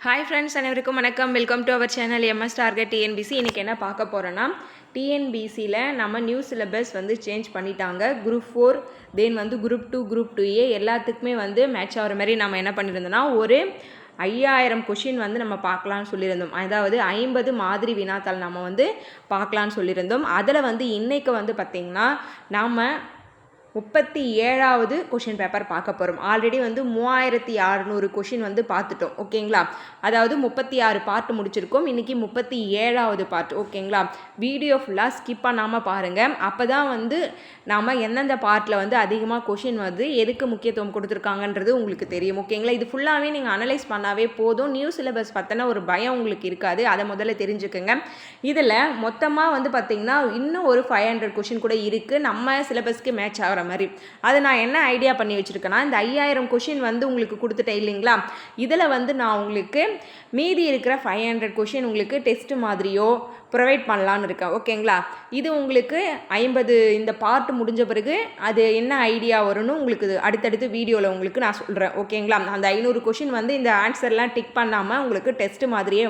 Hi friends, அனைவருக்கும் வணக்கம். Welcome to our channel MS target TNPSC. இன்றைக்கி என்ன பார்க்க போகிறோன்னா, டிஎன்பிசியில் நம்ம நியூ சிலபஸ் சேஞ்ச் பண்ணிட்டாங்க. Group 4 then group 2 group 2A எல்லாத்துக்குமே மேட்ச் ஆகிற மாதிரி நம்ம என்ன பண்ணியிருந்தோம்னா, ஒரு 5000 கொஷின் நம்ம பார்க்கலான்னு சொல்லியிருந்தோம். அதாவது 50 மாதிரி வினாத்தாள் நம்ம பார்க்கலான்னு சொல்லியிருந்தோம். அதில் இன்றைக்கு பார்த்திங்கன்னா நாம் 37வது கொஷின் பேப்பர் பார்க்க போகிறோம். ஆல்ரெடி 3600 கொஷின் பார்த்துட்டோம். ஓகேங்களா? அதாவது 36 பார்ட் முடிச்சிருக்கோம். இன்றைக்கி 37வது பார்ட். ஓகேங்களா? வீடியோ ஃபுல்லாக ஸ்கிப் பண்ணாமல் பாருங்கள். அப்போ தான் நாம் எந்தெந்த பார்ட்டில் அதிகமாக கொஷின் எதுக்கு முக்கியத்துவம் கொடுத்துருக்காங்கன்றது உங்களுக்கு தெரியும். ஓகேங்களா? இது ஃபுல்லாகவே நீங்கள் அனலைஸ் பண்ணாவே போதும். நியூ சிலபஸ் பற்றின ஒரு பயம் உங்களுக்கு இருக்காது. அதை முதல்ல தெரிஞ்சுக்கோங்க. இதில் மொத்தமாக பார்த்திங்கன்னா இன்னும் ஒரு 500 கொஷின் கூட இருக்குது நம்ம சிலபஸ்க்கு மேட்ச் ஆகிற மாதிரி. அதை நான் என்ன ஐடியா பண்ணி வச்சுருக்கேன்னா, இந்த 5000 கொஷின் உங்களுக்கு கொடுத்துட்டேன் இல்லைங்களா? இதில் நான் உங்களுக்கு மீதி இருக்கிற 500 கொஷின் உங்களுக்கு டெஸ்ட் மாதிரியோ ப்ரொவைட் பண்ணலான்னு இருக்கேன். ஓகேங்களா? இது உங்களுக்கு 50 இந்த பார்ட் முடிஞ்ச பிறகு அது என்ன ஐடியா வரும்னு உங்களுக்கு அடுத்தடுத்து வீடியோவில் உங்களுக்கு நான் சொல்கிறேன். ஓகேங்களா? அந்த 500 கொஷின் இந்த ஆன்சர்லாம் டிக் பண்ணாமல் உங்களுக்கு டெஸ்ட் மாதிரியே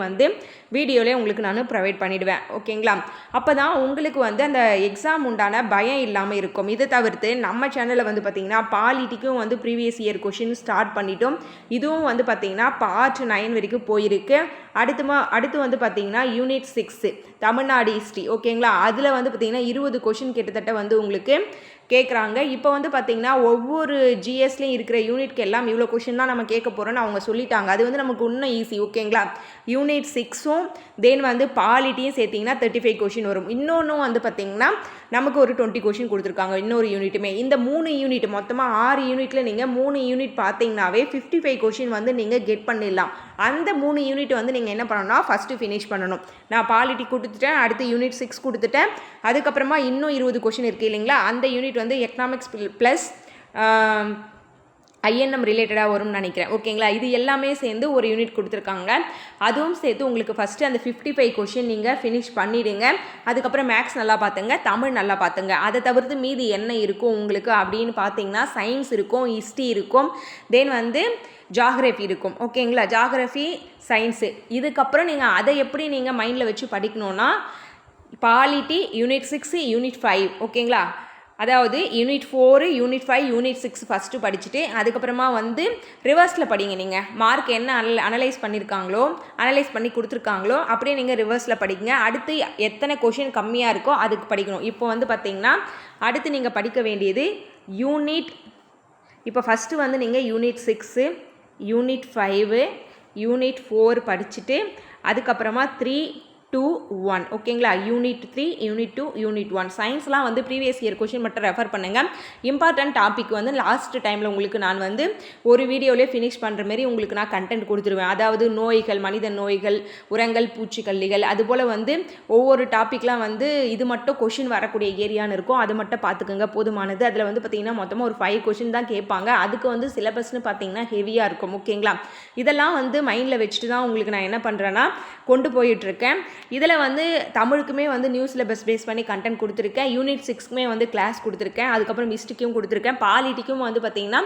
வீடியோவிலே உங்களுக்கு நான் ப்ரொவைட் பண்ணிவிடுவேன். ஓகேங்களா? அப்போ தான் உங்களுக்கு அந்த எக்ஸாம் உண்டான பயம் இல்லாமல் இருக்கும். இதை தவிர்த்து நம்ம சேனலில் பார்த்திங்கன்னா பாலிட்டிக்கும் ப்ரீவியஸ் இயர் கொஷின் ஸ்டார்ட் பண்ணிட்டோம். இதுவும் பார்த்திங்கன்னா பார்ட் 9 வரைக்கும் போயிருக்கு. அடுத்து பார்த்திங்கன்னா யூனிட் 6 தமிழ்நாடு ஹிஸ்ட்ரி. ஓகேங்களா? அதில் பார்த்திங்கன்னா 20 கொஷின் கிட்டத்தட்ட உங்களுக்கு கேட்குறாங்க. இப்போ பார்த்திங்கன்னா ஒவ்வொரு ஜிஎஸ்லேயும் இருக்கிற யூனிட்க்கு எல்லாம் இவ்வளோ கொஷின் தான் நம்ம கேட்க போகிறோன்னு அவங்க சொல்லிட்டாங்க. அது நமக்கு இன்னும் ஈஸி. ஓகேங்களா? யூனிட் 6ம் தென் பாலிட்டியும் சேர்த்திங்கன்னா 35 கொஷின் வரும். இன்னொன்று பார்த்திங்கன்னா நமக்கு ஒரு 20 கொஷின் கொடுத்துருக்காங்க இன்னொரு யூனிட்டுமே. இந்த 3 யூனிட் மொத்தமாக 6 யூனிட்டில் நீங்கள் 3 யூனிட் பார்த்தீங்கன்னாவே 55 கொஷின் நீங்கள் கெட் பண்ணிடலாம். அந்த 3 யூனிட் நீங்கள் என்ன பண்ணணும்னா ஃபஸ்ட்டு ஃபினிஷ் பண்ணணும். நான் பாலிட்டி கொடுத்துட்டேன், அடுத்து யூனிட் 6 கொடுத்துட்டேன். அதுக்கப்புறமா இன்னும் 20 கொஷின் இருக்குது இல்லைங்களா? அந்த யூனிட் எக்கனாமிக்ஸ் ப்ளஸ் ஐஎன்எம் ரிலேட்டடாக வரும்னு நினைக்கிறேன். ஓகேங்களா? இது எல்லாமே சேர்ந்து ஒரு யூனிட் கொடுத்துருக்காங்க. அதுவும் சேர்த்து உங்களுக்கு ஃபஸ்ட்டு அந்த 55 கொஷின் நீங்கள் ஃபினிஷ் பண்ணிவிடுங்க. அதுக்கப்புறம் மேக்ஸ் நல்லா பார்த்துங்க, தமிழ் நல்லா பார்த்துங்க. அதை தவிர்த்து மீதி என்ன இருக்கும் உங்களுக்கு அப்படின்னு பார்த்தீங்கன்னா சயின்ஸ் இருக்கும், ஹிஸ்ட்ரி இருக்கும், தென் ஜாகிரஃபி இருக்கும். ஓகேங்களா? Geography, science. இதுக்கப்புறம் நீங்கள் அதை எப்படி நீங்கள் மைண்டில் வச்சு படிக்கணுன்னா பாலிட்டி, யூனிட் 6, யூனிட் 5. ஓகேங்களா? அதாவது யூனிட் 4, யூனிட் 5, யூனிட் 6 ஃபஸ்ட்டு படிச்சுட்டு அதுக்கப்புறமா ரிவர்ஸில் படிங்க. நீங்கள் மார்க் என்ன அனலைஸ் பண்ணியிருக்காங்களோ, அனலைஸ் பண்ணி கொடுத்துருக்காங்களோ அப்படியே நீங்கள் ரிவர்ஸில் படிங்க. அடுத்து எத்தனை கொஷின் கம்மியாக இருக்கோ அதுக்கு படிக்கணும். இப்போ பார்த்திங்கன்னா அடுத்து நீங்கள் படிக்க வேண்டியது யூனிட். இப்போ ஃபஸ்ட்டு நீங்கள் யூனிட் 6, யூனிட் 5, யூனிட் 4 படிச்சுட்டு அதுக்கப்புறமா 3, 2, 1. ஓகேங்களா? Unit 3, unit 2, unit 1. சயின்ஸ்லாம் ப்ரீவியஸ் இயர் கொஷின் மட்டும் ரெஃபர் பண்ணுங்கள். இம்பார்ட்டன்ட் டாபிக் லாஸ்ட் டைமில் உங்களுக்கு நான் ஒரு வீடியோவிலே ஃபினிஷ் பண்ணுற மாரி உங்களுக்கு நான் கண்டென்ட் கொடுத்துருவேன். அதாவது நோய்கள், மனித நோய்கள், உரங்கள், பூச்சிக்கல்லிகள், அதுபோல் ஒவ்வொரு டாப்பிக்லாம் இது மட்டும் கொஷின் வரக்கூடிய ஏரியான்னு இருக்கும். அது மட்டும் பார்த்துக்கோங்க, போதுமானது. அதில் பார்த்திங்கன்னா மொத்தமாக ஒரு 5 கொஷின் தான் கேட்பாங்க. அதுக்கு சிலபஸ்னு பார்த்திங்கன்னா ஹெவியாக இருக்கும். ஓகேங்களா? இதெல்லாம் மைண்டில் வச்சுட்டு தான் உங்களுக்கு நான் என்ன பண்ணுறேன்னா கொண்டு போயிட்டுருக்கேன். இதில் தமிழுக்குமே நியூ சிலபஸ் பேஸ் பண்ணி கண்டென்ட் கொடுத்துருக்கேன். யூனிட் 6க்குமே கிளாஸ் கொடுத்துருக்கேன். அதுக்கப்புறம் ஹிஸ்ட்ரிக்கும் கொடுத்துருக்கேன். பாலிட்டிக்கும் பார்த்திங்கன்னா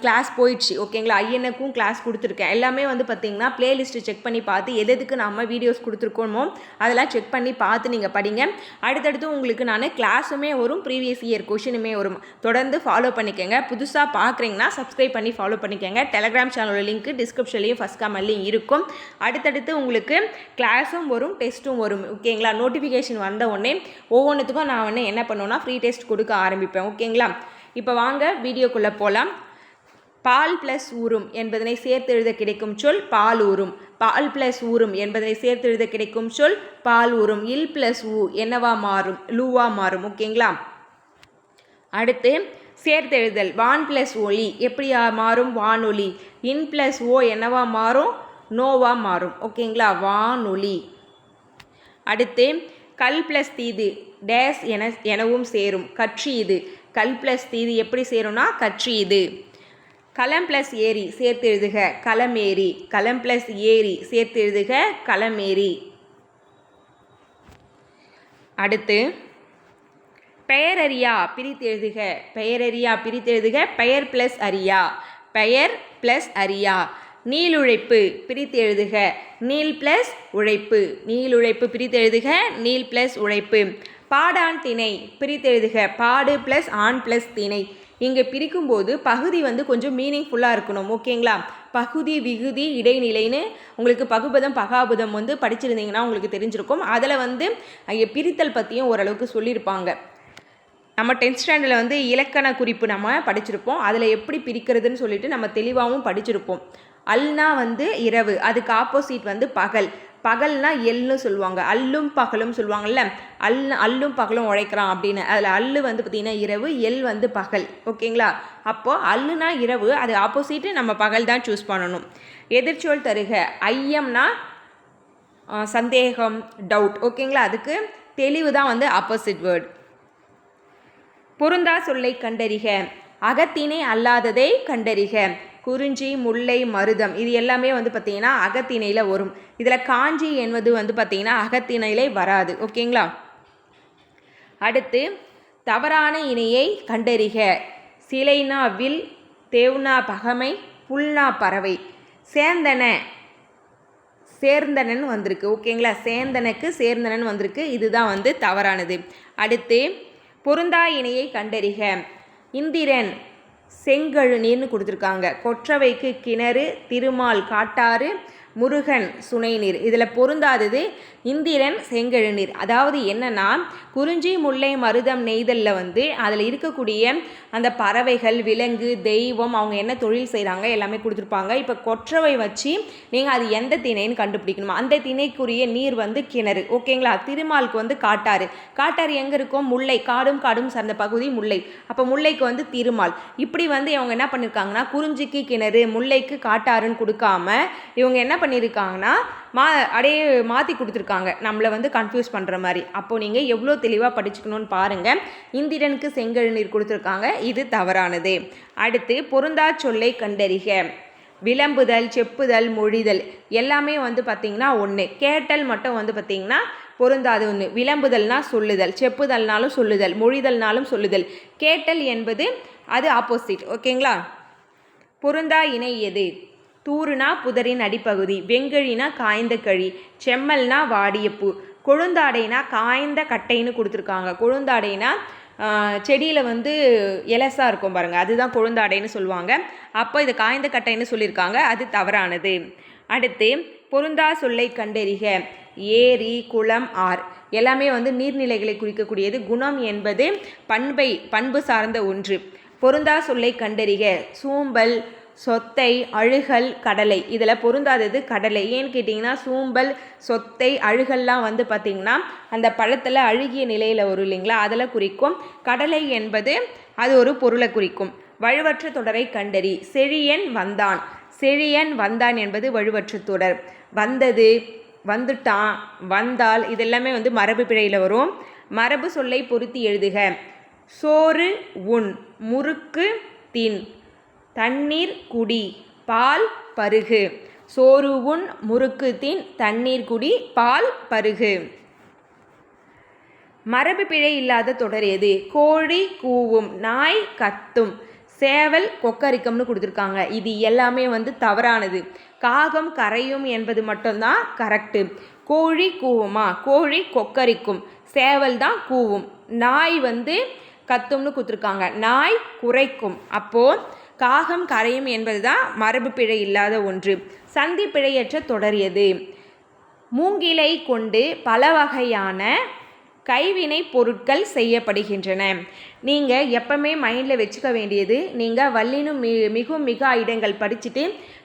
கிளாஸ் போயிடுச்சு. ஓகேங்களா? ஐஎன்எக்கும் கிளாஸ் கொடுத்துருக்கேன். எல்லாமே பார்த்திங்கன்னா பிளேலிஸ்ட்டு செக் பண்ணி பார்த்து எதுக்கு நம்ம வீடியோஸ் கொடுத்துருக்கோமோ அதெல்லாம் செக் பண்ணி பார்த்து நீங்கள் படிங்க. அடுத்தடுத்து உங்களுக்கு நான் கிளாஸுமே வரும், ப்ரீவியஸ் இயர் கொஷினுமே வரும். தொடர்ந்து ஃபாலோ பண்ணிக்கோங்க. புதுசாக பார்க்குறீங்கன்னா சப்ஸ்கிரைப் பண்ணி ஃபாலோ பண்ணிக்கோங்க. டெலகிராம் சேனலோட லிங்க் டிஸ்கிரிப்ஷன்லேயும் ஃபஸ்ட் கமெண்ட்லேயும் இருக்கும். அடுத்தடுத்து உங்களுக்கு கிளாஸும் வரும், டெஸ்ட்டும் வரும். ஓகேங்களா? நோட்டிஃபிகேஷன் வந்த உடனே ஒவ்வொன்றுத்துக்கும் நான் என்ன பண்ணுவேன்னா ஃப்ரீ டெஸ்ட் கொடுக்க ஆரம்பிப்பேன். ஓகேங்களா? இப்போ வாங்க வீடியோக்குள்ளே போகலாம். பால் ப்ளஸ் ஊரும் என்பதனை சேர்த்து எழுத கிடைக்கும் சொல் பால் ஊரும். பால் ப்ளஸ் ஊரும் என்பதனை சேர்த்து எழுத கிடைக்கும் சொல் பால் ஊரும். இல் ப்ளஸ் ஊ என்னவா மாறும்? லூவா மாறும். ஓகேங்களா? அடுத்து சேர்த்து எழுதல். வான் ப்ளஸ் ஒளி எப்படி மாறும்? வானொலி. இன் ப்ளஸ் ஓ என்னவா மாறும்? நோவா மாறும். ஓகேங்களா? வானொலி. அடுத்து கல் ப்ளஸ் தீது டேஸ் எனவும் சேரும். கட்சி இது. கல் ப்ளஸ் தீது எப்படி சேரும்னா கட்சி இது. களம் ப்ளஸ் ஏரி சேர்த்து எழுதுக களமேரி. களம் ப்ளஸ் ஏரி சேர்த்து எழுதுக களமேரி. அடுத்து பெயரறியா பிரித்து எழுதுக. பெயரறியா பிரித்து எழுதுக பெயர் ப்ளஸ் அறியா. பெயர் ப்ளஸ் அறியா. நீளுழைப்பு பிரித்து எழுதுக. நீள் ப்ளஸ் உழைப்பு. நீளுழைப்பு பிரித்து எழுதுக. நீள் ப்ளஸ் உழைப்பு. பாடான் திணை பிரித்து எழுதுக. பாடு ப்ளஸ் ஆண் ப்ளஸ் திணை. இங்கே பிரிக்கும்போது பகுதி வந்து கொஞ்சம் மீனிங்ஃபுல்லாக இருக்கணும். ஓகேங்களா? பகுதி விகுதி இடைநிலைன்னு உங்களுக்கு பகுபதம் பகாபதம் வந்து படிச்சிருந்தீங்கன்னா உங்களுக்கு தெரிஞ்சிருக்கும். அதில் வந்து பிரித்தல் பற்றியும் ஓரளவுக்கு சொல்லியிருப்பாங்க. நம்ம 10th ஸ்டாண்டர்டில் வந்து இலக்கண குறிப்பு நம்ம படிச்சிருப்போம். அதில் எப்படி பிரிக்கிறதுன்னு சொல்லிட்டு நம்ம தெளிவாகவும் படிச்சிருப்போம். அல்னா வந்து இரவு, அதுக்கு ஆப்போசிட் வந்து பகல். பகல்னா எல்னு சொல்லுவாங்க, அல்லும் பகலும் சொல்லுவாங்கள்ல. அல்லும் பகலும் உழைக்கிறான் அப்படின்னு. அதில் அல்லு வந்து பார்த்திங்கன்னா இரவு, எல் வந்து பகல். ஓகேங்களா? அப்போது அல்லுனா இரவு, அது ஆப்போசிட்டு நம்ம பகல் தான் சூஸ் பண்ணணும். எதிர்ச்சொல் தருக. ஐயம்னா சந்தேகம், டவுட். ஓகேங்களா? அதுக்கு தெளிவு தான் வந்து ஆப்போசிட் வேர்ட். பொருந்தா சொல்லை கண்டறிக. அகத்திணை அல்லாததை கண்டறிக. குறிஞ்சி, முல்லை, மருதம் இது எல்லாமே வந்து பார்த்திங்கன்னா அகத்திணையில் வரும். இதில் காஞ்சி என்பது வந்து பார்த்திங்கன்னா அகத்திணையிலே வராது. ஓகேங்களா? அடுத்து தவறான இணையை கண்டறிக. சிலைனா வில், தேவ்னா பகமை, புல்னா பறவை. சேர்ந்தனன் வந்திருக்கு. ஓகேங்களா? சேந்தனுக்கு சேர்ந்தனன் வந்திருக்கு. இதுதான் வந்து தவறானது. அடுத்து பொருந்தா இணையை கண்டறிக. இந்திரன் செங்கழுநீர்னு கொடுத்துருக்காங்க. கொற்றவைக்கு கிணறு, திருமால் காட்டாறு, முருகன் சுனைநீர். இதில் பொருந்தாதது இந்திரன் செங்கழுநீர். அதாவது என்னன்னா, குறிஞ்சி, முல்லை, மருதம், நெய்தலில் வந்து அதில் இருக்கக்கூடிய அந்த பறவைகள், விலங்கு, தெய்வம், அவங்க என்ன தொழில் செய்கிறாங்க எல்லாமே கொடுத்துருப்பாங்க. இப்போ கொற்றவை வச்சு நீங்கள் அது எந்த திணைன்னு கண்டுபிடிக்கணுமா, அந்த திணைக்குரிய நீர் வந்து கிணறு. ஓகேங்களா? திருமாலுக்கு வந்து காட்டாறு. காட்டாறு எங்கே இருக்கும்? முல்லை. காடும் காடும் சார்ந்த பகுதி முல்லை. அப்போ முல்லைக்கு வந்து திருமால். இப்படி வந்து இவங்க என்ன பண்ணியிருக்காங்கன்னா, குறிஞ்சிக்கு கிணறு, முல்லைக்கு காட்டாறுன்னு கொடுக்காம இவங்க என்ன பண்ணியிருக்காங்கன்னா அப்படியே மாற்றி கொடுத்துருக்காங்க, நம்மளை வந்து கன்ஃபியூஸ் பண்ணுற மாதிரி. அப்போது நீங்கள் எவ்வளோ தெளிவாக படிச்சுக்கணும்னு பாருங்கள். இந்திரனுக்கு செங்கழுநீர் கொடுத்துருக்காங்க. இது தவறானது. அடுத்து பொருந்தா சொல்லை கண்டறிக. விளம்புதல், செப்புதல், மொழிதல் எல்லாமே வந்து பார்த்திங்கன்னா ஒன்று. கேட்டல் மட்டும் வந்து பார்த்திங்கன்னா பொருந்தாது ஒன்று. விளம்புதல்னா சொல்லுதல், செப்புதல்னாலும் சொல்லுதல், மொழிதல்னாலும் சொல்லுதல். கேட்டல் என்பது அது ஆப்போசிட். ஓகேங்களா? பொருந்தா இணை எது? தூறுனா புதரின் அடிப்பகுதி, வெங்கழினா காய்ந்த கழி, செம்மல்னா வாடிய பூ, கொழுந்தாடைனா காய்ந்த கட்டைன்னு கொடுத்துருக்காங்க. கொழுந்தாடைனா செடியில் வந்து இலசாக இருக்கும் பாருங்கள், அதுதான் கொழுந்தாடைன்னு சொல்லுவாங்க. அப்போ இது காய்ந்த கட்டைன்னு சொல்லியிருக்காங்க. அது தவறானது. அடுத்து பொருந்தா சொல்லை கண்டறிக. ஏரி, குளம், ஆர் எல்லாமே வந்து நீர்நிலைகளை குறிக்கக்கூடியது. குணம் என்பது பண்பு சார்ந்த ஒன்று. பொருந்தா சொல்லை கண்டறிக. சூம்பல், சொத்தை, அழுகல், கடலை. இதில் பொருந்தாதது கடலை. ஏன்னு கேட்டிங்கன்னா, சூம்பல், சொத்தை, அழுகல்லாம் வந்து பார்த்திங்கன்னா அந்த பழத்தில் அழுகிய நிலையில் வரும் இல்லைங்களா, அதில் குறிக்கும். கடலை என்பது அது ஒரு பொருளை குறிக்கும். வழுவற்ற தொடரை கண்டறி. செழியன் வந்தான். செழியன் வந்தான் என்பது வழுவற்ற தொடர். வந்தது, வந்துட்டான், வந்தால் இதெல்லாமே வந்து மரபு பிழையில் வரும். மரபு சொல்லை பொருத்தி எழுதுக. சோறு உண், முறுக்கு தின், தண்ணீர் குடி, பால் பருகு. சோறு உண், முறுக்கு தின், தண்ணீர் குடி, பால் பருகு. மரபு பிழை இல்லாத தொடர் எது? கோழி கூவும், நாய் கத்தும், சேவல் கொக்கரிக்கும்னு கொடுத்துருக்காங்க. இது எல்லாமே வந்து தவறானது. காகம் கரையும் என்பது மட்டும்தான் கரெக்டு. கோழி கூவுமா? கோழி கொக்கரிக்கும், சேவல் தான் கூவும். நாய் வந்து கத்தும்னு கொடுத்துருக்காங்க, நாய் குரைக்கும். அப்போது காகம் கரையும் என்பது தான் மரபு பிழை இல்லாத ஒன்று. சந்தி பிழையற்ற தொடர் எது? மூங்கிலை கொண்டு பல வகையான கைவினை பொருட்கள் செய்யப்படுகின்றன. நீங்கள் எப்பவுமே மைண்டில் வச்சுக்க வேண்டியது, நீங்கள் வல்லினும் மிகும் மிக இடங்கள் படிச்சுட்டு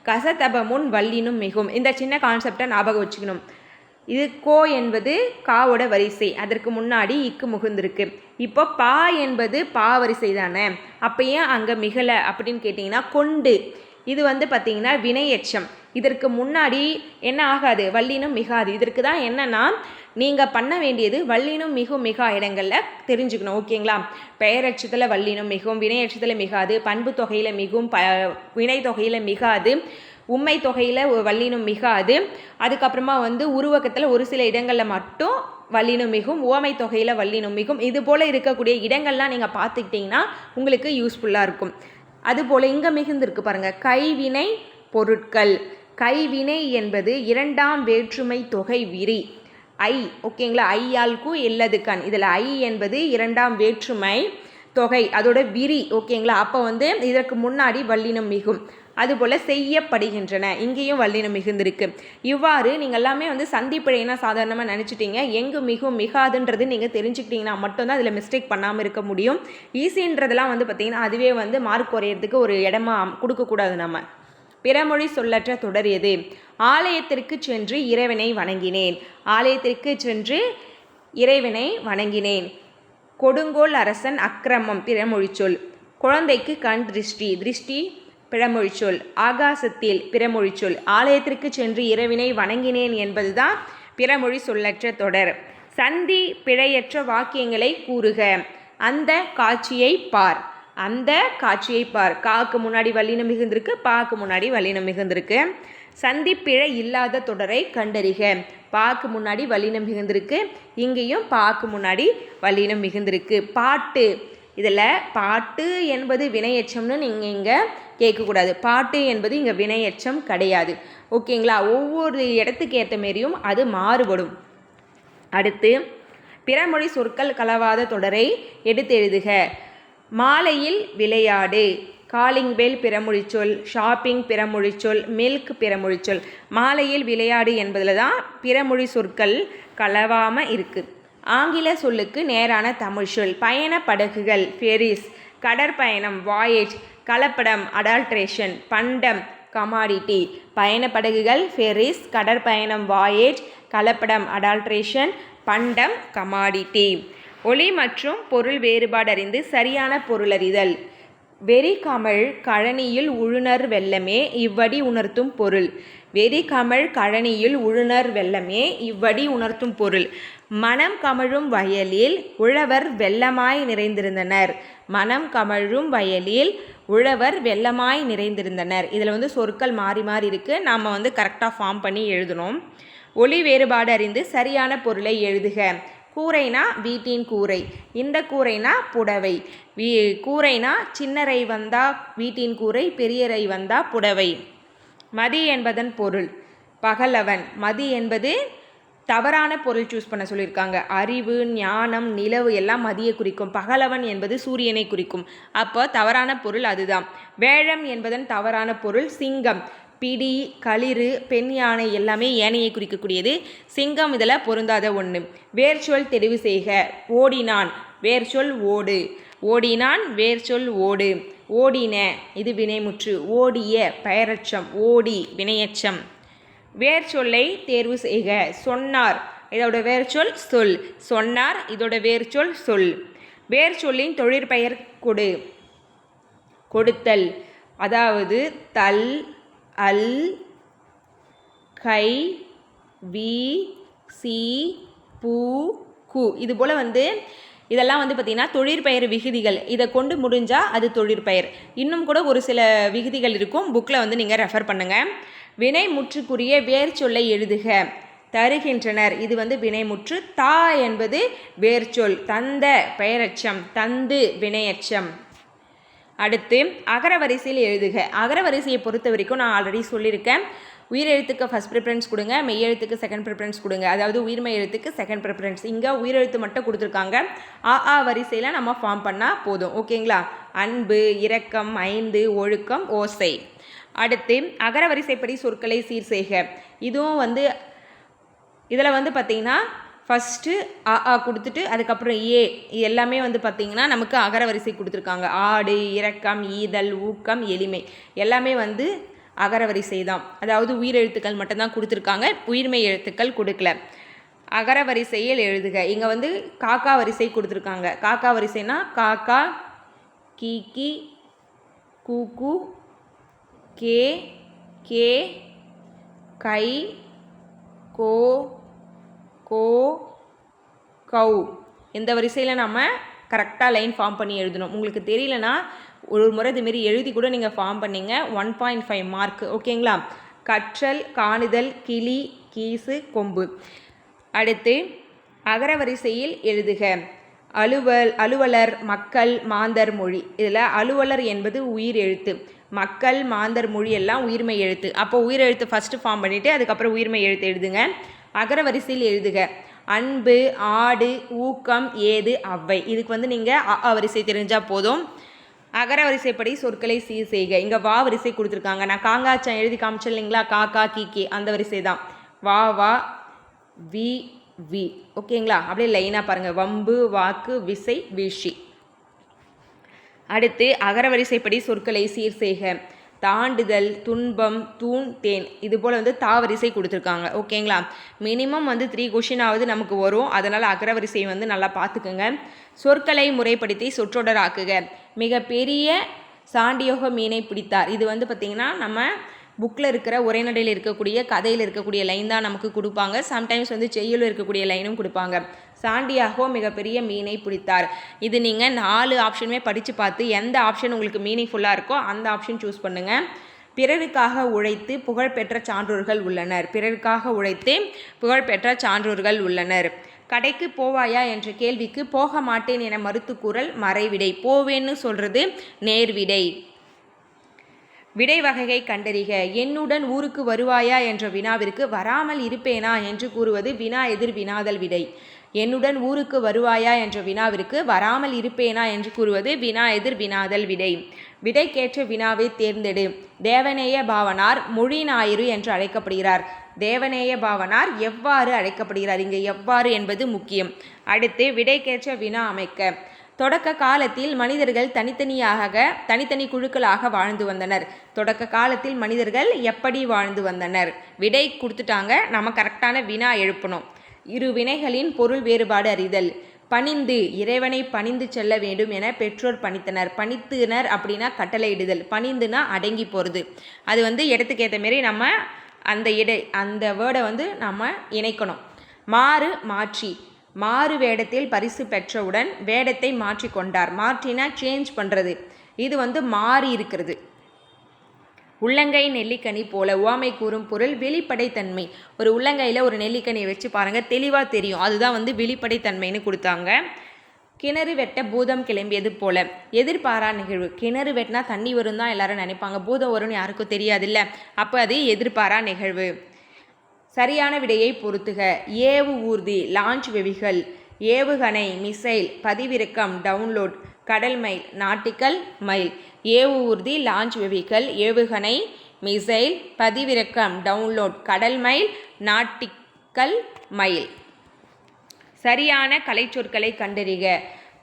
கசதபமுன் வல்லினும் மிகும் இந்த சின்ன கான்செப்டை ஞாபகம் வச்சுக்கணும். இது கோ என்பது காவோட வரிசை, அதற்கு முன்னாடி இக்கு முகுந்திருக்கு. இப்போ பா என்பது பா வரிசை தானே, அப்போ ஏன் அங்கே மிகலை அப்படின்னு கேட்டிங்கன்னா, கொண்டு இது வந்து பார்த்திங்கன்னா வினையெச்சம். இதற்கு முன்னாடி என்ன ஆகாது? வல்லினும் மிகாது. இதற்கு தான் என்னென்னா, நீங்கள் பண்ண வேண்டியது வல்லினும் மிகும் மிகா இடங்களில் தெரிஞ்சுக்கணும். ஓகேங்களா? பெயரட்சத்தில் வல்லினும் மிகும், வினையட்சத்தில் மிகாது, பண்பு தொகையில் மிகும், வினை தொகையில் மிகாது, உண்மை தொகையில் வல்லினும் மிகாது. அதுக்கப்புறமா வந்து உருவகத்தில் ஒரு சில இடங்களில் மட்டும் வல்லினும் மிகும், ஓமை தொகையில் வல்லினும் மிகும். இது போல் இருக்கக்கூடிய இடங்கள்லாம் நீங்கள் பார்த்துக்கிட்டிங்கன்னா உங்களுக்கு யூஸ்ஃபுல்லாக இருக்கும். அதுபோல் இங்கே மிகுந்திருக்கு பாருங்கள், கைவினை பொருட்கள். கைவினை என்பது இரண்டாம் வேற்றுமை தொகை விரி. ஐ, ஓகேங்களா, ஐயால்கு இல்லது கண். இதில் ஐ என்பது இரண்டாம் வேற்றுமை தொகை, அதோட விரி, ஓகேங்களா. அப்போ வந்து இதற்கு முன்னாடி வல்லினம் மிகும். அதுபோல் செய்யப்படுகின்றன, இங்கேயும் வல்லினம் மிகுந்திருக்கு. இவ்வாறு நீங்கள் எல்லாமே வந்து சந்திப்பிழைனா சாதாரணமாக நினச்சிட்டிங்க. எங்கு மிகும் மிகாதுன்றது நீங்கள் தெரிஞ்சுக்கிட்டிங்கன்னா மட்டும்தான் அதில் மிஸ்டேக் பண்ணாமல் இருக்க முடியும். ஈஸின்றதெல்லாம் வந்து பார்த்திங்கன்னா அதுவே வந்து மார்க் குறையிறதுக்கு ஒரு இடமா கொடுக்கக்கூடாது. நம்ம பிறமொழி சொல்லற்ற தொடர் எது? ஆலயத்திற்கு சென்று இறைவனை வணங்கினேன். ஆலயத்திற்கு சென்று இறைவனை வணங்கினேன். கொடுங்கோல் அரசன் அக்கிரமம் பிறமொழி சொல். குழந்தைக்கு கண் திருஷ்டி, திருஷ்டி பிறமொழி சொல். ஆகாசத்தில் பிறமொழி சொல். ஆலயத்திற்கு சென்று இறைவனை வணங்கினேன் என்பதுதான் பிறமொழி சொல்லற்ற தொடர். சந்தி பிழையற்ற வாக்கியங்களை கூறுக. அந்த காட்சியை பார். அந்த காட்சியை பார். காக்கு முன்னாடி வல்லினம் மிகுந்திருக்கு, பாக்கு முன்னாடி வல்லினம் மிகுந்திருக்கு. சந்திப்பிழை இல்லாத தொடரை கண்டறிக. பாக்கு முன்னாடி வல்லினம் மிகுந்திருக்கு, இங்கேயும் பாக்கு முன்னாடி வல்லினம் மிகுந்திருக்கு. பாட்டு, இதில் பாட்டு என்பது வினையெச்சம்னு நீங்கள் இங்கே கேட்கக்கூடாது. பாட்டு என்பது இங்கே வினையெச்சம் கிடையாது, ஓகேங்களா. ஒவ்வொரு இடத்துக்கு ஏற்ற மாரியும் அது மாறுபடும். அடுத்து பிறமொழி சொற்கள் கலவாத தொடரை எடுத்து எழுதுக. மாலையில் விளையாடு. காலிங் பெல் பிறமொழி சொல். ஷாப்பிங் பிறமொழி சொல். மில்க் பிறமொழி சொல். மாலையில் விளையாடு என்பதில் தான் பிறமொழி சொற்கள் கலவாமல் இருக்குது. ஆங்கில சொல்லுக்கு நேரான தமிழ் சொல். பயண படகுகள் ஃபெரிஸ். கடற்பயணம் வாயேஜ். கலப்படம் அடால்ட்ரேஷன். பண்டம் கமாடிட்டி. பயண படகுகள் ஃபெரிஸ். கடற்பயணம் வாயேஜ். கலப்படம் அடால்ட்ரேஷன். பண்டம் கமாடிட்டி. ஒலி மற்றும் பொருள் வேறுபாடு அறிந்து சரியான பொருளறிதல். வெறி கமழ் கழனியில் உழுனர் வெள்ளமே இவ்வடி உணர்த்தும் பொருள். வெறி கமழ் கழனியில் உழுனர் வெள்ளமே இவ்வடி உணர்த்தும் பொருள். மனம் கமழும் வயலில் உழவர் வெள்ளமாய் நிறைந்திருந்தனர். மனம் கமழும் வயலில் உழவர் வெள்ளமாய் நிறைந்திருந்தனர். இதில் வந்து சொற்கள் மாறி மாறி இருக்குது, நாம் வந்து கரெக்டாக ஃபார்ம் பண்ணி எழுதணும். ஒலி வேறுபாடு அறிந்து சரியான பொருளை எழுதுக. கூரைனா வீட்டின் கூரை. இந்த கூரைனா புடவை. கூரைனா சின்னரை வந்தா வீட்டின் கூரை, பெரியரை வந்தா புடவை. மதி என்பதன் பொருள். பகலவன். மதி என்பது தவறான பொருள் சூஸ் பண்ண சொல்லியிருக்காங்க. அறிவு, ஞானம், நிலவு எல்லாம் மதியை குறிக்கும். பகலவன் என்பது சூரியனை குறிக்கும். அப்போ தவறான பொருள் அதுதான். வேழம் என்பதன் தவறான பொருள் சிங்கம். பிடி, களிறு, பெண் யானை எல்லாமே ஏனையை குறிக்கக்கூடியது. சிங்கம் இதில் பொருந்தாத ஒன்று. வேர்ச்சொல் தெரிவு செய்க. ஓடினான் வேர்ச்சொல் ஓடு. ஓடினான் வேர்ச்சொல் ஓடு. ஓடின இது வினைமுற்று. ஓடிய பெயரச்சம். ஓடி வினையச்சம். வேர்ச்சொல்லை தேர்வு செய்க. சொன்னார் இதோட வேர்ச்சொல் சொல். சொன்னார் இதோட வேர்ச்சொல் சொல். வேர்ச்சொல்லின் தொழிற்பெயர் கொடு. கொடுத்தல், அதாவது தல், அல், கை, வி, சி, பூ, கு. இது போல் வந்து இதெல்லாம் வந்து பார்த்திங்கன்னா தொழிற்பெயர் விகுதிகள். இதை கொண்டு முடிஞ்சால் அது தொழிற்பெயர். இன்னும் கூட ஒரு சில விகுதிகள் இருக்கும், புக்கில் வந்து நீங்கள் ரெஃபர் பண்ணுங்கள். வினைமுற்றுக்குரிய வேர்ச்சொல்லை எழுதுக. தருகின்றனர் இது வந்து வினைமுற்று. தா என்பது வேர்ச்சொல். தந்த பெயரச்சம். தந்து வினையச்சம். அடுத்து அகரவரிசையில் எழுதுக. அகரவரிசையை பொறுத்த வரைக்கும் நான் ஆல்ரெடி சொல்லியிருக்கேன். உயிரெழுத்துக்கு ஃபஸ்ட் ப்ரிஃபரன்ஸ் கொடுங்க, மெய்யெழுத்துக்கு செகண்ட் ப்ரிஃபரன்ஸ் கொடுங்க. அதாவது உயிர்மெய் எழுத்துக்கு செகண்ட் ப்ரிஃபரன்ஸ். இங்கே உயிரெழுத்து மட்டும் கொடுத்துருக்காங்க. ஆ வரிசையில் நம்ம ஃபார்ம் பண்ணால் போதும், ஓகேங்களா. அன்பு, இரக்கம், ஐந்து, ஒழுக்கம், ஓசை. அடுத்து அகரவரிசைப்படி சொற்களை சீர் செய்க. இதுவும் வந்து இதில் வந்து பார்த்திங்கன்னா ஃபஸ்ட்டு ஆ கொடுத்துட்டு அதுக்கப்புறம் ஏ எல்லாமே வந்து பார்த்திங்கன்னா நமக்கு அகரவரிசை கொடுத்துருக்காங்க. ஆடு, இரக்கம், ஈதல், ஊக்கம், எளிமை எல்லாமே வந்து அகரவரிசை தான். அதாவது உயிரெழுத்துக்கள் மட்டும்தான் கொடுத்துருக்காங்க, உயிர்மெய் எழுத்துக்கள் கொடுக்கல. அகரவரிசையில் எழுதுக. இங்கே வந்து காக்கா வரிசை கொடுத்துருக்காங்க. காக்கா வரிசைனா காக்கா, கீக்கி, கூக்கு, கே, கே, கை, கோ, கோ, கௌ. இந்த வரிசையில் நம்ம கரெக்டாக லைன் ஃபார்ம் பண்ணி எழுதணும். உங்களுக்கு தெரியலனா ஒரு முறை இதுமாரி எழுதி கூட நீங்கள் ஃபார்ம் பண்ணிங்க. 1.5 மார்க், ஓகேங்களா. கற்றல், காணுதல், கிளி, கீசு, கொம்பு. அடுத்து அகரவரிசையில் எழுதுக. அலுவலர், மக்கள், மாந்தர், மொழி. இதில் அலுவலர் என்பது உயிர் எழுத்து. மக்கள், மாந்தர், மொழி எல்லாம் உயிர்மெய் எழுத்து. அப்போ உயிரெழுத்து ஃபஸ்ட்டு ஃபார்ம் பண்ணிவிட்டு அதுக்கப்புறம் உயிர்மெய் எழுத்து எழுதுங்க. அகர வரிசையில் எழுதுக. அன்பு, ஆடு, ஊக்கம், ஏது, அவ்வை. இதுக்கு வந்து நீங்கள் அ வரிசை தெரிஞ்சால் போதும். அகர வரிசைப்படி சொற்களை சீர் செய்க. இங்கே வா வரிசை கொடுத்துருக்காங்க. நான் காங்காச்சம் எழுதி காமிச்சேன் இல்லைங்களா, காக்கா, கீக்கி, அந்த வரிசை தான். வா வா, வி வி. ஓகேங்களா, அப்படியே லைனாக பாருங்கள். வம்பு, வாக்கு, விசை, வீழ்ச்சி. அடுத்து அகர வரிசைப்படி சொற்களை சீர் செய்க. தாண்டுதல், துன்பம், தூண், தேன். இது போல் வந்து தா வரிசை கொடுத்துருக்காங்க. ஓகேங்களா, மினிமம் வந்து 3 கொஷினாவது நமக்கு வரும். அதனால் அகர வரிசையை வந்து நல்லா பார்த்துக்குங்க. சொற்களை முறைப்படுத்தி சொற்றொடராக்குக. மிகப்பெரிய சாண்டியோக மீனை பிடித்தார். இது வந்து பார்த்திங்கன்னா நம்ம புக்கில் இருக்கிற உரைநடையில் இருக்கக்கூடிய கதையில் இருக்கக்கூடிய லைன் தான் நமக்கு கொடுப்பாங்க. சம்டைம்ஸ் வந்து செய்யுள் இருக்கக்கூடிய லைனும் கொடுப்பாங்க. சாண்டியாகோ மிகப்பெரிய மீனை பிடித்தார். இது நீங்கள் 4 ஆப்ஷனுமே படித்து பார்த்து எந்த ஆப்ஷன் உங்களுக்கு மீனிங்ஃபுல்லாக இருக்கோ அந்த ஆப்ஷன் சூஸ் பண்ணுங்கள். பிறருக்காக உழைத்து புகழ்பெற்ற சான்றோர்கள் உள்ளனர். பிறருக்காக உழைத்து புகழ்பெற்ற சான்றோர்கள் உள்ளனர். கடைக்கு போவாயா என்ற கேள்விக்கு போக மாட்டேன் என மறுத்து கூறல் மறைவிடை. போவேன்னு சொல்கிறது நேர்விடை. விடை வகையை கண்டறிக. என்னுடன் ஊருக்கு வருவாயா என்ற வினாவிற்கு வராமல் இருப்பேனா என்று கூறுவது வினா எதிர் வினாதல் விடை. என்னுடன் ஊருக்கு வருவாயா என்ற வினாவிற்கு வராமல் இருப்பேனா என்று கூறுவது வினா எதிர் வினாதல் விடை. விடைக்கேற்ற வினாவை தேர்ந்தெடு. தேவநேய பாவனார் மொழி ஞாயிறு என்று அழைக்கப்படுகிறார். தேவநேய பாவனார் எவ்வாறு அழைக்கப்படுகிறார்? இங்கே எவ்வாறு என்பது முக்கியம். அடுத்து விடைக்கேற்ற வினா அமைக்க. தொடக்க காலத்தில் மனிதர்கள் தனித்தனி குழுக்களாக வாழ்ந்து வந்தனர். தொடக்க காலத்தில் மனிதர்கள் எப்படி வாழ்ந்து வந்தனர்? விடை கொடுத்துட்டாங்க, நம்ம கரெக்டான வினா எழுப்பணும். இரு வினைகளின் பொருள் வேறுபாடு அறிதல். பணிந்து, இறைவனை பணிந்து செல்ல வேண்டும் என பெற்றோர் பணித்தனர். பணித்தனர் அப்படின்னா கட்டளையிடுதல். பணிந்துனா அடங்கி போகிறது. அது வந்து இடத்துக்கு மாரி நம்ம அந்த வேர்டை வந்து நம்ம இணைக்கணும். மாறு, மாற்றி. மாறு வேடத்தில் பரிசு பெற்றவுடன் வேடத்தை மாற்றி கொண்டார். மாற்றினா சேஞ்ச் பண்ணுறது. இது வந்து மாறி இருக்கிறது. உள்ளங்கை நெல்லிக்கனி போல. உவமை கூறும் பொருள் வெளிப்படைத்தன்மை. ஒரு உள்ளங்கையில் ஒரு நெல்லிக்கனியை வச்சு பாருங்கள், தெளிவாக தெரியும். அதுதான் வந்து வெளிப்படைத்தன்மைன்னு கொடுத்தாங்க. கிணறு வெட்ட பூதம் கிளம்பியது போல. எதிர்பாரா நிகழ்வு. கிணறு வெட்டினா தண்ணி வரும் தான் எல்லாரும் நினைப்பாங்க. பூதம் வரும்னு யாருக்கும் தெரியாதில்ல. அப்போ அது எதிர்பாரா நிகழ்வு. சரியான விடையை பொறுத்துக. ஏவு ஊர்தி, லான்ச் வெவிகள். ஏவுகணை, மிசைல். பதிவிறக்கம், டவுன்லோட். கடல் மைல், நாட்டிக்கல் மைல். ஏவு ஊர்தி, லான்ச் வெவிகள், ஏவுகணை, மிசைல், பதிவிறக்கம், டவுன்லோட், கடல் மைல், நாட்டிக்கல் மைல். சரியான கலைச்சொற்களை கண்டறிக.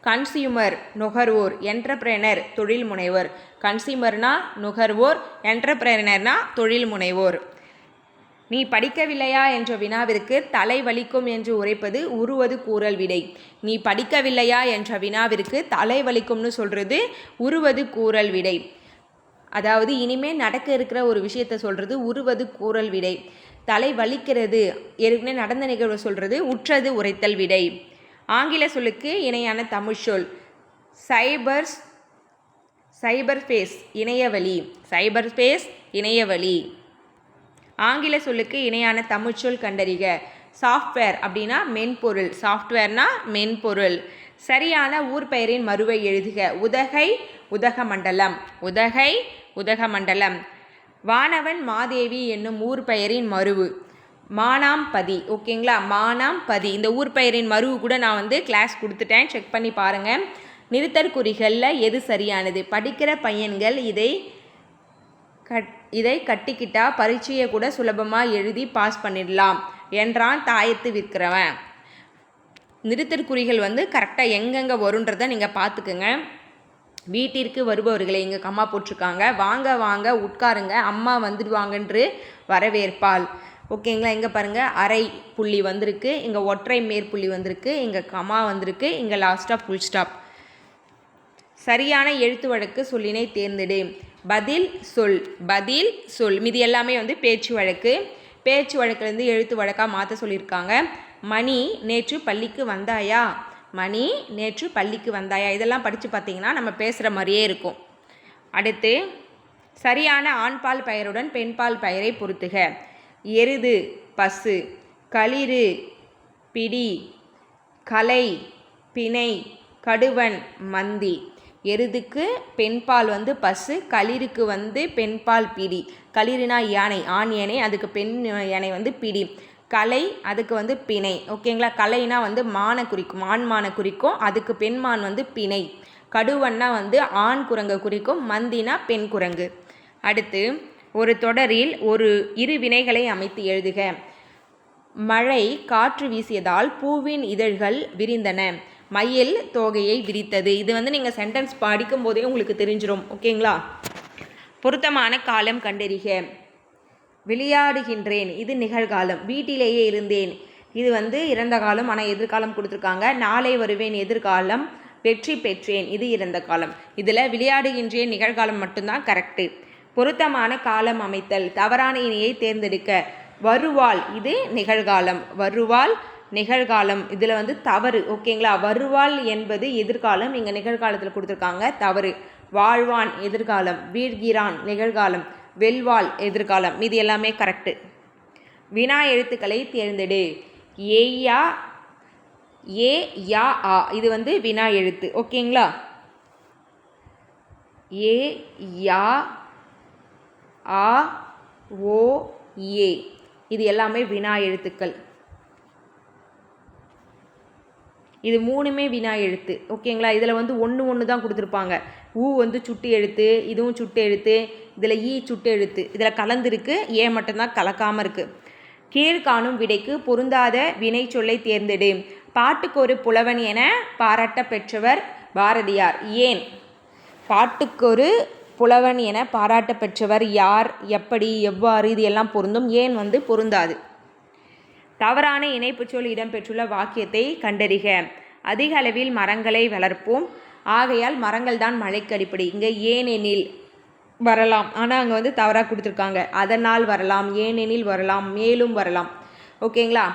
கன்சியூமர், நுகர்வோர். என்டர்பிரனர், தொழில் முனைவோர். கன்சியூமர்னா நுகர்வோர், என்டர்பிரனர்னா தொழில் முனைவோர். நீ படிக்கவில்லையா என்ற வினாவிற்கு தலை வலிக்கும் என்று உரைப்பது உருவது கூறல் விடை. நீ படிக்கவில்லையா என்ற வினாவிற்கு தலை வலிக்கும்னு சொல்கிறது உருவது கூறல் விடை. அதாவது இனிமேல் நடக்க இருக்கிற ஒரு விஷயத்தை சொல்கிறது உருவது கூறல் விடை. தலை வலிக்கிறது, ஏற்கனவே நடந்த நிகழ்வு சொல்கிறது உற்றது உரைத்தல் விடை. ஆங்கில சொல்லுக்கு இணையான தமிழ் சொல் சைபர்ஸ்பேஸ், இணையவழி. சைபர்ஸ்பேஸ், இணையவழி. ஆங்கில சொல்லுக்கு இணையான தமிழ்ச்சொல் கண்டறிக. சாஃப்ட்வேர் அப்படின்னா மென்பொருள். சாஃப்ட்வேர்னா மென்பொருள். சரியான ஊர் பெயரின் மருவை எழுதுக. உதகை, உதகமண்டலம். உதகை, உதகமண்டலம். வானவன் மாதேவி என்னும் ஊர் பெயரின் மருவு மானாம்பதி. ஓகேங்களா, மானாம்பதி. இந்த ஊர் பெயரின் மருவு கூட நான் வந்து கிளாஸ் கொடுத்துட்டேன், செக் பண்ணி பாருங்கள். நிறுத்தற்குறிகளில் எது சரியானது? படிக்கிற பையன்கள் இதை கட்டிக்கிட்டா பரீட்சையை கூட சுலபமாக எழுதி பாஸ் பண்ணிடலாம் என்றான் தாயத்து விற்கிறவன். நிறுத்தற்குறிகள் வந்து கரெக்டாக எங்கெங்கே வருன்றதை நீங்கள் பார்த்துக்குங்க. வீட்டிற்கு வருபவர்களை இங்கே கம்மா போட்டிருக்காங்க. வாங்க வாங்க உட்காருங்க, அம்மா வந்துடுவாங்கன்று வரவேற்பாள். ஓகேங்களா, இங்கே பாருங்கள் அரை புள்ளி வந்திருக்கு, இங்கே ஒற்றை மேற்புள்ளி வந்திருக்கு, இங்கே கம்மா வந்திருக்கு, இங்கே லாஸ்ட்டாக ஃபுல் ஸ்டாப். சரியான எழுத்து வழக்கு சொல்லினை தேர்ந்தெடு. பதில் சொல், பதில் சொல். மீதி எல்லாமே வந்து பேச்சு வழக்கு. பேச்சு வழக்குலேருந்து எழுத்து வழக்காக மாற்ற சொல்லியிருக்காங்க. மணி நேற்று பள்ளிக்கு வந்தாயா? மணி நேற்று பள்ளிக்கு வந்தாயா? இதெல்லாம் படித்து பார்த்தீங்கன்னா நம்ம பேசுகிற மாதிரியே இருக்கும். அடுத்து சரியான ஆண்பால் பெயருடன் பெண்பால் பெயரை பொருத்துக. எருது, பசு. களிறு, பிடி. கலை, பிணை. கடுவன், மந்தி. எருதுக்கு பெண்பால் வந்து பசு, களிருக்கு வந்து பெண்பால் பிடி. களிறுனா யானை, ஆண் யானை, அதுக்கு பெண் யானை வந்து பிடி. கலை அதுக்கு வந்து பிணை. ஓகேங்களா, கலைனா வந்து மானை குறிக்கும், ஆண் மானை குறிக்கும், அதுக்கு பெண்மான் வந்து பிணை. கடுவன்னா வந்து ஆண் குரங்கை குறிக்கும், மந்தினா பெண் குரங்கு. அடுத்து ஒரு தொடரில் இரு வினைகளை அமைத்து எழுதுக. மழை காற்று வீசியதால் பூவின் இதழ்கள் விரிந்தன, மயில் தோகையை விரித்தது. இது வந்து நீங்கள் சென்டென்ஸ் படிக்கும் போதே உங்களுக்கு தெரிஞ்சிடும். ஓகேங்களா. பொருத்தமான காலம் கண்டறிக. விளையாடுகின்றேன், இது நிகழ்காலம். வீட்டிலேயே இருந்தேன், இது வந்து இறந்த காலம், ஆனால் எதிர்காலம் கொடுத்துருக்காங்க. நாளை வருவேன் எதிர்காலம். வெற்றி பெற்றேன், இது இறந்த காலம். இதில் விளையாடுகின்றேன் நிகழ்காலம் மட்டும்தான் கரெக்டு. பொருத்தமான காலம் அமைத்தல். தவறான இணையை தேர்ந்தெடுக்க. வருவாள் இது நிகழ்காலம், வருவாள் நிகழ்காலம். இதில் வந்து தவறு. ஓகேங்களா. வருவாள் என்பது எதிர்காலம், இங்கே நிகழ்காலத்தில் கொடுத்துருக்காங்க, தவறு. வாழ்வான் எதிர்காலம், வீழ்கிறான் நிகழ்காலம், வெல்வாள் எதிர்காலம். இது எல்லாமே கரெக்டு. வினா எழுத்துக்களை தேர்ந்தெடு. ஏயா, ஏ, யா, ஆ, இது வந்து வினா எழுத்து. ஓகேங்களா. ஏ, யா, ஆ, ஓ, ஏ, இது எல்லாமே வினா எழுத்துக்கள். இது மூணுமே வினா எழுத்து. ஓகேங்களா. இதில் வந்து ஒன்று தான் கொடுத்துருப்பாங்க. ஊ வந்து சுட்டு எழுத்து, இதுவும் சுட்டு எழுத்து, இதில் ஈ சுட்டு எழுத்து, இதில் கலந்துருக்கு, ஏ மட்டும்தான் கலக்காமல் இருக்குது. கீழ்காணும் விடைக்கு பொருந்தாத வினை சொல்லை தேர்ந்தெடு. பாட்டுக்கு ஒரு புலவன் என பாராட்ட பெற்றவர் பாரதியார். ஏன்? பாட்டுக்கொரு புலவன் என பாராட்ட பெற்றவர் யார், எப்படி, எவ்வாறு, இது எல்லாம் பொருந்தும். ஏன் வந்து பொருந்தாது. தவறான இணைப்புச்சொல் இடம்பெற்றுள்ள வாக்கியத்தை கண்டறிக. அதிக அளவில் மரங்களை வளர்ப்போம், ஆகையால் மரங்கள் தான் மழைக்கு அடிப்படை. இங்கே ஏனெனில் வரலாம், ஆனால் அங்கே வந்து தவறாக கொடுத்துருக்காங்க. அதனால் வரலாம், ஏனெனில் வரலாம், மேலும் வரலாம். ஓகேங்களா.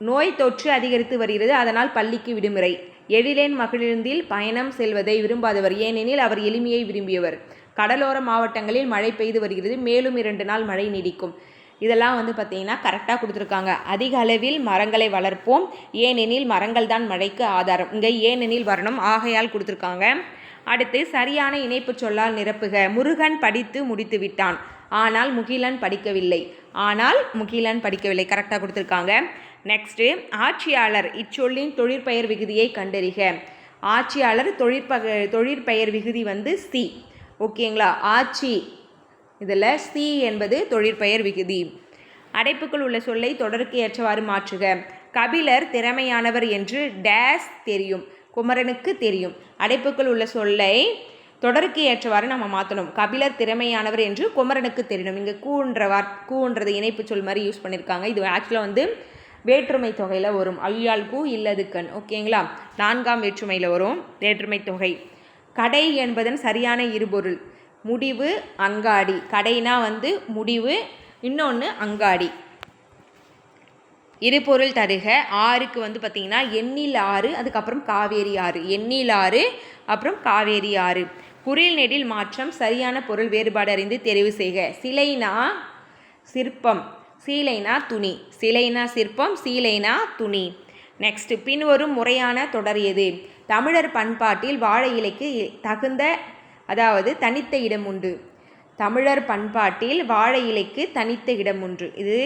நோய் தொற்று அதிகரித்து வருகிறது, அதனால் பள்ளிக்கு விடுமுறை. எழிலேன் மகிழ்ந்தில் பயணம் செல்வதை விரும்பாதவர், ஏனெனில் அவர் எளிமையை விரும்பியவர். கடலோர மாவட்டங்களில் மழை பெய்து வருகிறது, மேலும் 2 நாள் மழை நீடிக்கும். இதெல்லாம் வந்து பார்த்திங்கன்னா கரெக்டாக கொடுத்துருக்காங்க. அதிக அளவில் மரங்களை வளர்ப்போம், ஏனெனில் மரங்கள் தான் மழைக்கு ஆதாரம். இங்கே ஏனெனில் வரணும், ஆகையால் கொடுத்துருக்காங்க. அடுத்து சரியான இணைப்பு சொல்லால் நிரப்புக. முருகன் படித்து முடித்து விட்டான், ஆனால் முகிலன் படிக்கவில்லை. ஆனால் முகிலன் படிக்கவில்லை, கரெக்டாக கொடுத்துருக்காங்க. நெக்ஸ்ட்டு ஆட்சியாளர் இச்சொல்லின் தொழிற்பெயர் விகுதியை கண்டறிக. ஆட்சியாளர் தொழிற்பெயர் விகுதி வந்து சி. ஓகேங்களா. ஆட்சி, இதில் சி என்பது தொழிற்பெயர் விகுதி. அடைப்புக்குள் உள்ள சொல்லை தொடருக்கு ஏற்றவாறு மாற்றுக. கபிலர் திறமையானவர் என்று டேஸ் தெரியும், குமரனுக்கு தெரியும். அடைப்புக்குள் உள்ள சொல்லை தொடருக்கு ஏற்றவாறு நம்ம மாற்றணும். கபிலர் திறமையானவர் என்று குமரனுக்கு தெரியணும். இங்கே கூன்றது இணைப்பு சொல் மாதிரி யூஸ் பண்ணியிருக்காங்க. இது ஆக்சுவலாக வந்து வேற்றுமை தொகையில் வரும். ஐயால் கூ இல்லது கண். ஓகேங்களா. 4ஆம் வேற்றுமையில் வரும் வேற்றுமை தொகை. கடை என்பதன் சரியான இருபொருள். முடிவு, அங்காடி. கடைனா வந்து முடிவு, இன்னொன்று அங்காடி. இருபொருள் தருக. ஆறுக்கு வந்து பார்த்திங்கன்னா எண்ணில் 6, அதுக்கப்புறம் காவேரி ஆறு. எண்ணில் 6 அப்புறம் காவேரி ஆறு. குறில் நெடில் மாற்றம், சரியான பொருள் வேறுபாடு அறிந்து தெரிவு செய்க. சிலைனா சிற்பம், சீலைனா துணி. சிலைனா சிற்பம், சீலைனா துணி. நெக்ஸ்ட் பின்வரும் முறையான தொடர் எது? தமிழர் பண்பாட்டில் வாழை இலைக்கு தகுந்த, அதாவது தனித்த இடம் உண்டு. தமிழர் பண்பாட்டில் வாழை இலைக்கு தனித்த இடம் உண்டு. இது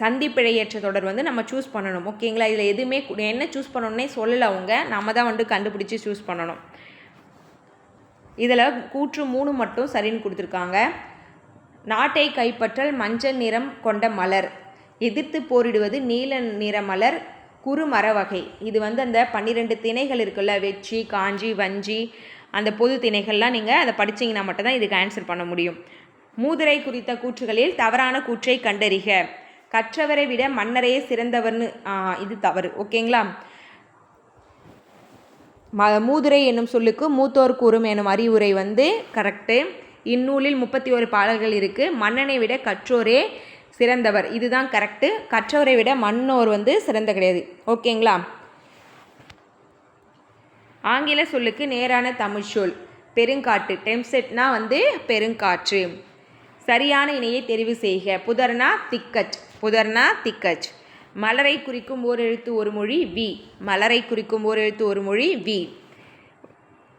சந்திப்பிழையற்ற தொடர் வந்து நம்ம சூஸ் பண்ணணும். ஓகேங்களா. இதில் எதுவுமே என்ன சூஸ் பண்ணணுன்னே சொல்லலை அவங்க, நம்ம தான் வந்து கண்டுபிடிச்சி சூஸ் பண்ணணும். இதில் கூற்று 3 மட்டும் சரின்னு கொடுத்துருக்காங்க. நாட்டை கைப்பற்றல் மஞ்சள் நிறம் கொண்ட மலர், எதிர்த்து போரிடுவது நீல நிற மலர், குறுமர வகை. இது வந்து அந்த 12 திணைகள் இருக்குல்ல, வெச்சி, காஞ்சி, வஞ்சி, அந்த பொது திணைகள்லாம் நீங்கள் அதை படிச்சிங்கன்னா மட்டும்தான் இதுக்கு ஆன்சர் பண்ண முடியும். மூதுரை குறித்த கூற்றுகளில் தவறான கூற்றை கண்டறிக. கற்றவரை விட மன்னரையே சிறந்தவர்னு, இது தவறு. ஓகேங்களா. மூதுரை என்னும் சொல்லுக்கு மூத்தோர் கூறும் எனும் அறிவுரை வந்து கரெக்டு. இந்நூலில் 31 பாடல்கள் இருக்குது. மன்னனை விட கற்றோரே சிறந்தவர், இதுதான் கரெக்டு. கற்றவரை விட மன்னோர் வந்து சிறந்த கிடையாது. ஓகேங்களா. ஆங்கில சொல்லுக்கு நேரான தமிழ் சொல் பெருங்காட்டு. டெம்செட்னா வந்து பெருங்காற்று. சரியான இணையை தெரிவு செய்க. புதர்னா திக்கச், புதர்னா திக்கச். மலரை குறிக்கும் ஓர் எழுத்து ஒரு மொழி வி. மலரை குறிக்கும் ஓர் எழுத்து ஒரு மொழி வி.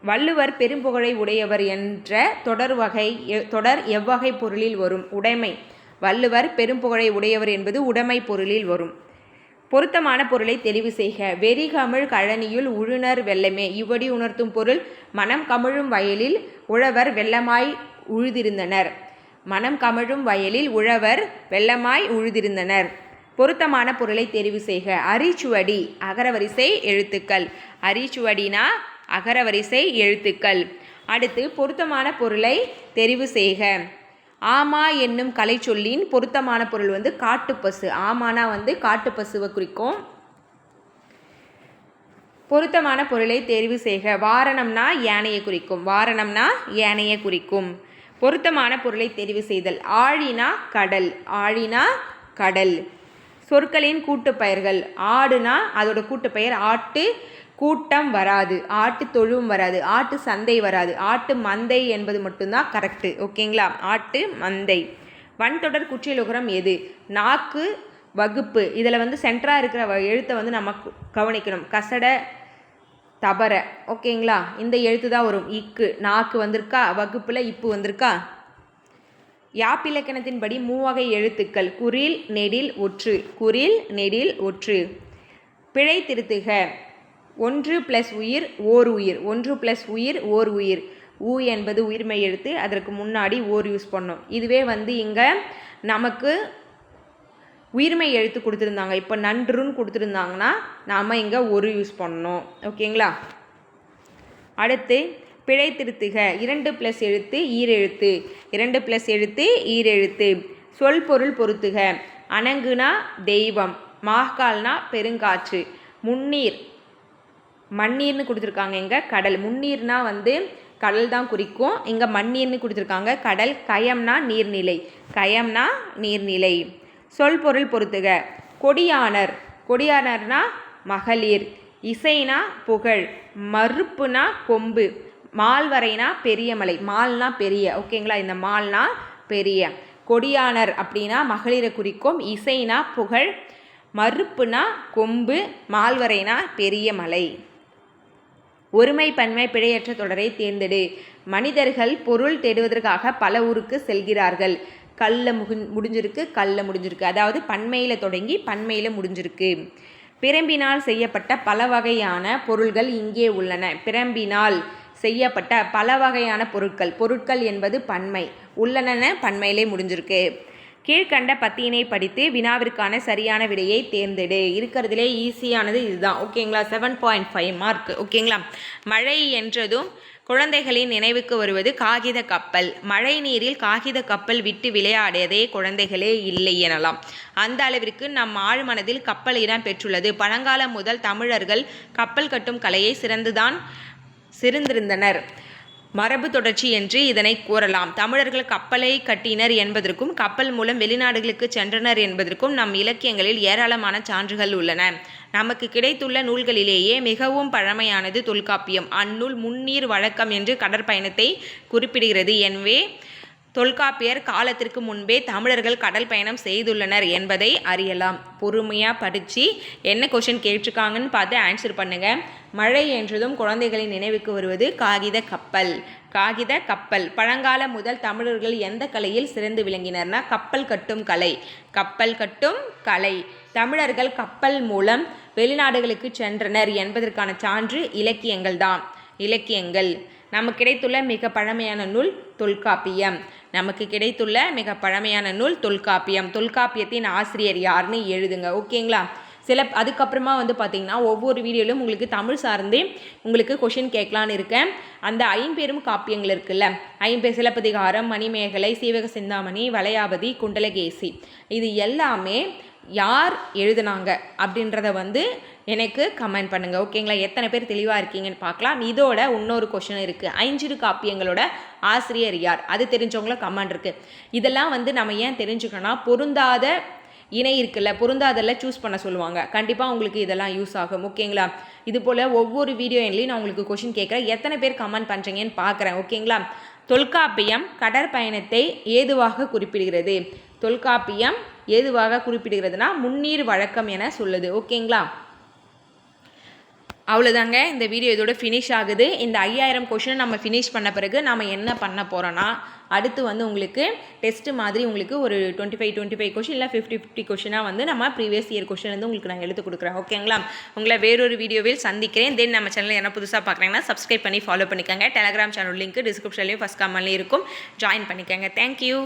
வள்ளுவர் பெரும்புகழை உடையவர் என்ற தொடர் எவ்வகை பொருளில் வரும்? உடைமை. வள்ளுவர் பெரும்புகழை உடையவர் என்பது உடைமை பொருளில் வரும். பொருத்தமான பொருளை தெரிவு செய்க. வெறி கமிழ் கழனியுள் உழுனர் வெள்ளமே. இவ்வடி உணர்த்தும் பொருள் மனம் கமிழும் வயலில் உழவர் வெள்ளமாய் உழுதிருந்தனர். மனம் கமிழும் வயலில் உழவர் வெள்ளமாய் உழுதிருந்தனர். பொருத்தமான பொருளை தெரிவு செய்க. அரிச்சுவடி அகரவரிசை எழுத்துக்கள். அரிச்சுவடினா அகரவரிசை எழுத்துக்கள். அடுத்து பொருத்தமான பொருளை தெரிவு செய்க. ஆமா என்னும் கலை சொல்லின் பொருத்தமான பொருள் காட்டுப்பசு. ஆமானா காட்டுப்பசுவை குறிக்கும். பொருத்தமான பொருளை தெரிவு செய்க. வாரணம்னா யானையை குறிக்கும். வாரணம்னா யானையை குறிக்கும். பொருத்தமான பொருளை தெரிவு செய்தல். ஆழினா கடல். ஆழினா கடல். சொற்களின் கூட்டுப்பெயர்கள். ஆடுனா அதோட கூட்டுப்பெயர் ஆட்டு கூட்டம் வராது, ஆட்டு தொழுவும் வராது, ஆட்டு சந்தை வராது, ஆட்டு மந்தை என்பது மட்டும்தான் கரெக்டு. ஓகேங்களா? ஆட்டு மந்தை. வன்தொடர் குற்றியலுகரம் எது? நாக்கு வகுப்பு. இதில் சென்டராக இருக்கிற எழுத்தை நம்ம கவனிக்கணும். கசட தபர. ஓகேங்களா? இந்த எழுத்து தான் வரும். இக்கு. நாக்கு வந்திருக்கா, வகுப்பில் இப்பு வந்திருக்கா. யாப்பிலக்கணத்தின்படி மூவகை எழுத்துக்கள். குறில் நெடில் ஒற்று. குறில் நெடில் ஒற்று. பிழை திருத்துக. 1 + உயிர் ஓர் உயிர். 1 + உயிர் ஓர் உயிர். ஊ என்பது உயிர்மெய் எழுத்து. அதற்கு முன்னாடி ஓர் யூஸ் பண்ணோம். இதுவே இங்கே நமக்கு உயிர்மெய் எழுத்து கொடுத்துருந்தாங்க. இப்போ நன்றுன்னு கொடுத்துருந்தாங்கன்னா நாம் இங்கே ஒரு யூஸ் பண்ணணும். ஓகேங்களா? அடுத்து பிழை திருத்துக. 2 + எழுத்து ஈரெழுத்து. 2 + எழுத்து ஈரெழுத்து. சொல் பொருள் பொருத்துக. அணங்குனா தெய்வம். மாகால்னா பெருங்காற்று. முன்னீர் மண்ணீர்னு கொடுத்துருக்காங்க. இங்கே கடல். முன்னீர்னா கடல் தான் குறிக்கும். இங்கே மண்ணீர்னு கொடுத்துருக்காங்க. கடல். கயம்னா நீர்நிலை. கயம்னா நீர்நிலை. சொல் பொருள் பொருத்துக. கொடியானர். கொடியானர்னா மகளிர். இசைனா புகழ். மறுப்புனா கொம்பு. மால்வரைனா பெரிய மலை. மால்னா பெரிய. ஓகேங்களா? இந்த மால்னா பெரிய. கொடியானர் அப்படின்னா மகளிரை குறிக்கும். இசைனா புகழ். மறுப்புனா கொம்பு. மால்வரைனா பெரிய மலை. ஒருமை பன்மை பிழையற்ற தொடரை தேர்ந்தெடு. மனிதர்கள் பொருள் தேடுவதற்காக பல ஊருக்கு செல்கிறார்கள். கல்ல முடிஞ்சிருக்கு, கல்ல முடிஞ்சிருக்கு. அதாவது பன்மையில் தொடங்கி பன்மையில் முடிஞ்சிருக்கு. பிரம்பினால் செய்யப்பட்ட பல வகையான பொருள்கள் இங்கே உள்ளன. பிரம்பினால் செய்யப்பட்ட பல வகையான பொருட்கள். பொருட்கள் என்பது பன்மை. உள்ளன பன்மையிலே முடிஞ்சிருக்கு. கீழ்கண்ட பத்தியினை படித்து வினாவிற்கான சரியான விடையை தேர்ந்தெடு. இருக்கிறதுலே ஈஸியானது இதுதான். ஓகேங்களா? 7.5 மார்க். ஓகேங்களா? மழை என்றதும் குழந்தைகளின் நினைவுக்கு வருவது காகித கப்பல். மழை நீரில் காகித கப்பல் விட்டு விளையாடியதே குழந்தைகளே இல்லை எனலாம். அந்த அளவிற்கு நம் ஆழ்மனதில் கப்பல் இடம் பெற்றுள்ளது. பழங்காலம் முதல் தமிழர்கள் கப்பல் கட்டும் கலையை சிறந்திருந்தனர். மரபு தொடர்ச்சி என்று இதனை கூறலாம். தமிழர்கள் கப்பலை கட்டினர் என்பதற்கும் கப்பல் மூலம் வெளிநாடுகளுக்கு சென்றனர் என்பதற்கும் நம் இலக்கியங்களில் ஏராளமான சான்றுகள் உள்ளன. நமக்கு கிடைத்துள்ள நூல்களிலேயே மிகவும் பழமையானது தொல்காப்பியம். அந்நூல் முன்னீர் வழக்கம் என்று கடற்பயணத்தை குறிப்பிடுகிறது. எனவே தொல்காப்பியர் காலத்திற்கு முன்பே தமிழர்கள் கடல் பயணம் செய்துள்ளனர் என்பதை அறியலாம். பொறுமையாக படித்து என்ன கொஷின் கேட்டிருக்காங்கன்னு பார்த்து ஆன்சர் பண்ணுங்கள். மழை என்றதும் குழந்தைகளின் நினைவுக்கு வருவது காகித கப்பல். காகித கப்பல். பழங்கால முதல் தமிழர்கள் எந்த கலையில் சிறந்து விளங்கினர்னா கப்பல் கட்டும் கலை. கப்பல் கட்டும் கலை. தமிழர்கள் கப்பல் மூலம் வெளிநாடுகளுக்கு சென்றனர் என்பதற்கான சான்று இலக்கியங்கள் தான். இலக்கியங்கள். நமக்கு கிடைத்துள்ள மிக பழமையான நூல் தொல்காப்பியம். நமக்கு கிடைத்துள்ள மிக பழமையான நூல் தொல்காப்பியம். தொல்காப்பியத்தின் ஆசிரியர் யாருன்னு எழுதுங்க. ஓகேங்களா? அதுக்கப்புறமா பார்த்திங்கன்னா ஒவ்வொரு வீடியோவிலும் உங்களுக்கு தமிழ் சார்ந்து உங்களுக்கு கொஷின் கேட்கலான்னு இருக்கேன். அந்த 50 காப்பியங்கள் இருக்குல்ல, 50 சிலப்பதிகாரம், மணிமேகலை, சீவக சிந்தாமணி, வளையாபதி, குண்டலகேசி, இது எல்லாமே யார் எழுதுனாங்க அப்படின்றத எனக்கு கமெண்ட் பண்ணுங்கள். ஓகேங்களா? எத்தனை பேர் தெளிவாக இருக்கீங்கன்னு பார்க்கலாம். இதோட இன்னொரு கொஷின் இருக்குது. 5 காப்பியங்களோட ஆசிரியர் யார்? அது தெரிஞ்சவங்கள கமெண்ட் இருக்குது. இதெல்லாம் நம்ம ஏன் தெரிஞ்சுக்கணும்னா பொருந்தாத இணை இருக்குல்ல, பொருந்தாதெல்லாம் சூஸ் பண்ண சொல்லுவாங்க. கண்டிப்பாக உங்களுக்கு இதெல்லாம் யூஸ் ஆகும். ஓகேங்களா? இது போல் ஒவ்வொரு வீடியோ எண்ணிலையும் நான் உங்களுக்கு கொஷின் கேட்குறேன். எத்தனை பேர் கமெண்ட் பண்ணுறீங்கன்னு பார்க்குறேன். ஓகேங்களா? தொல்காப்பியம் கடற்பயணத்தை ஏதுவாக குறிப்பிடுகிறது. தொல்காப்பியம் ஏதுவாக குறிப்பிடுகிறதுனா முன்னீர் வழக்கம் என சொல்லுது. ஓகேங்களா? அவ்வளோதாங்க, இந்த வீடியோ இதோட ஃபினிஷ் ஆகுது. இந்த 5000 கொஷினை நம்ம ஃபினிஷ் பண்ண பிறகு நம்ம என்ன பண்ண போகிறோன்னா, அடுத்து வந்து உங்களுக்கு டெஸ்ட்டு மாதிரி உங்களுக்கு ஒரு 25 கொஷின் இல்லை 50 கொஷினாக வந்து நம்ம ப்ரீவியஸ் இயர் கொஷின் வந்து உங்களுக்கு நான் எடுத்து கொடுக்குறேன். ஓகேங்களா? உங்களை வேறொரு வீடியோவில் சந்திக்கிறேன். தென் நம்ம சேனலில் என்ன புதுசாக பார்க்குறீங்கன்னா சப்ஸ்கிரைப் பண்ணி ஃபாலோ பண்ணிக்கோங்க. டெலகிராம் சேனல் லிங்க் டிஸ்கிரிப்ஷன்லேயும் ஃபஸ்ட் கமெண்ட்லேயும் இருக்கும். ஜாயின் பண்ணிக்கோங்க. தேங்க்யூ.